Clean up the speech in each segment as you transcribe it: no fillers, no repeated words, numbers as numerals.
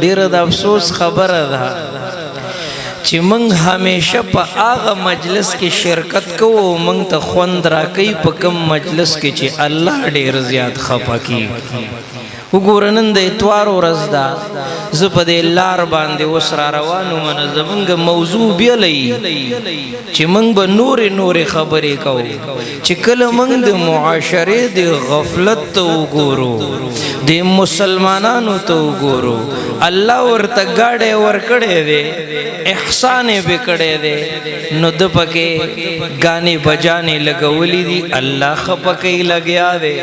ډیر د افسوس خبره ده چې موږ همیشه په هغه مجلس کې شرکت کوو موږ ته خوند راکوي په کوم مجلس کې چې الله ډیر زیات خفه کیږي. وګوره نن د اتوار ورځ ده، زه په دې لار باندې اوس را روان وم، زموږ موضوع بیله چې موږ به نورې خبرې کوو چې کله موږ د معاشرې د غفلت ته وګورو، د مسلمانانو ته وګورو، الله ورته ګاډی ورکړی دی، احسان یې به کړی دی، نو د پکې ګانې بجانې لګولي دي، الله خفه کوي لګیا دی.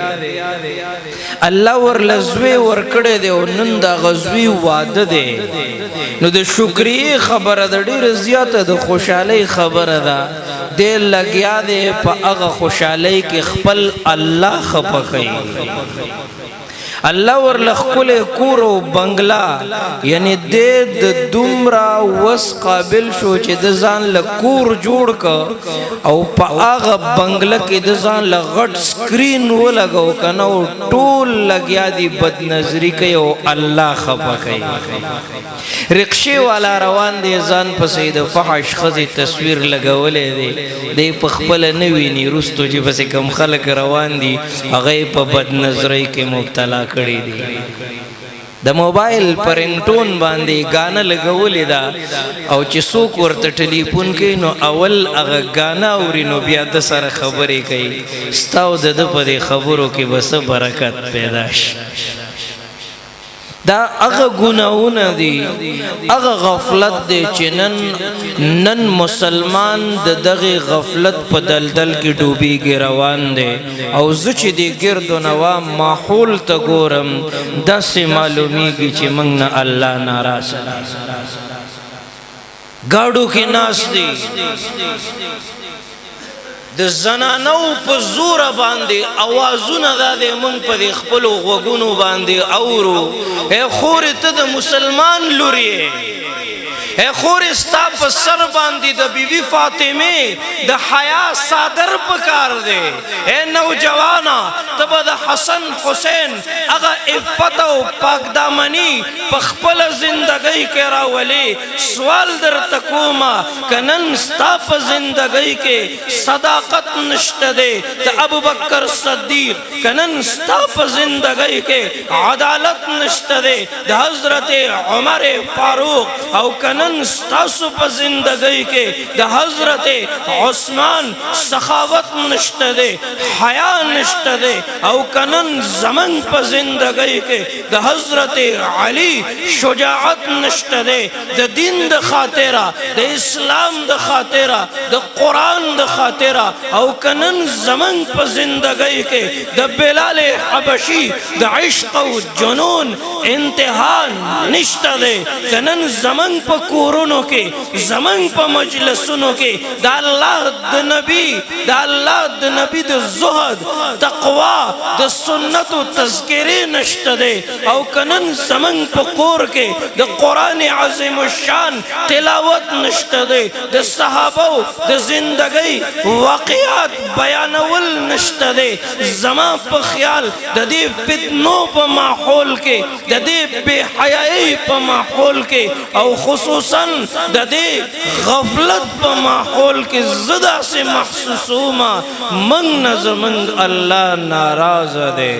الله ورله زوی ورکړی دی او نن دا غزوی واده دی، نو د شکریې خبره ده، ډېره زیاته د خوشحالۍ خبره ده، دی لګیا دی په هغه خوشحالۍ کې خپل الله خفه کوي. الله ورله ښکلی کور او بنګله، یعنی د دومره وس قابل شو چې د ځان له کور جوړ که او په هغه بنګله کې د ځان له غټ سکرین ولګو که نه، او ټول لګیا دي بدنظري کوي او الله خفه کوي. رکشې والا روان دی، ځان پسې د فحش ښځې تصویر لګولی دی، دی په خپله نه ویني، وروستو چې پسې کوم خلک روان دي هغه یې په بدنظرۍ کې مبتلا کړي دي. د موبایل پر رنګټون باندې ګانه لګولې ده او چې څوک ورته ټلیفون کوي نو اول هغه ګانه اوري، نو بیا د سره خبرې کوي. ستا او د ده په دې خبرو کې به څه برکت پیدا شي؟ دا هغه ګناهونه دي، هغه غفلت دی چې نن مسلمان د دغه غفلت په دلدل کې ډوبېږي روان دی. او زه چې د ګرد و نوا ماحول ته ګورم داسې معلومیږي چې موږ نه الله ناراضه، ګاډو کې ناست دی، د زنانو په زوره باندې اوازونه دا دی موږ په دې خپلو غوږونو باندې اورو. ای خورې ته د مسلمان لور یې، ای خورې ستا په سر باندې د بیبي فاطمې د حیا صادر پکار دی. ای نوجوانا ته به د حسن حسین هغه عفت او پاکدامني په خپله زندګۍ کې راولې. سوال درته کومه که نن ستا په زندګۍ کې صداقت نشته دی د ابوبکر صدیق، که نن ستا په زندګۍ کې عدالت نشته دی د حضرت عمر فاروق، او که نن ستاسو په زندګۍ کې د حضرت عثمان سخاوت نشته دی، حیا نشته دی، او که نن زمنګ په زندګۍ کې د حضرت علی شجاعت نشته دی د دین د خاطره، د اسلام د خاطره، د قرآن د خاطره، او که نن زمنګ په زندګۍ کې د بلال حبشي د عشق او جنون انتها نشته دی، که نن زمنګ په کورونو کې زمنګ په مجلسونو کې د الله د نبی د زهد تقوا د سنت و تذکرې نشته دی، او که نن زمنګ په کور کې د قرآن عظیم الشان تلاوت نشته دی، د صحابو د زندګۍ واقعات بیانول نشته دی. زما په خیال د دې فتنو په ماحول کې، د دې بے حیايي په ماحول کې، او خصوصا د دې غفلت په ماحول کې زه داسې محسوسومه موږ نه زموږ الله ناراضه دی.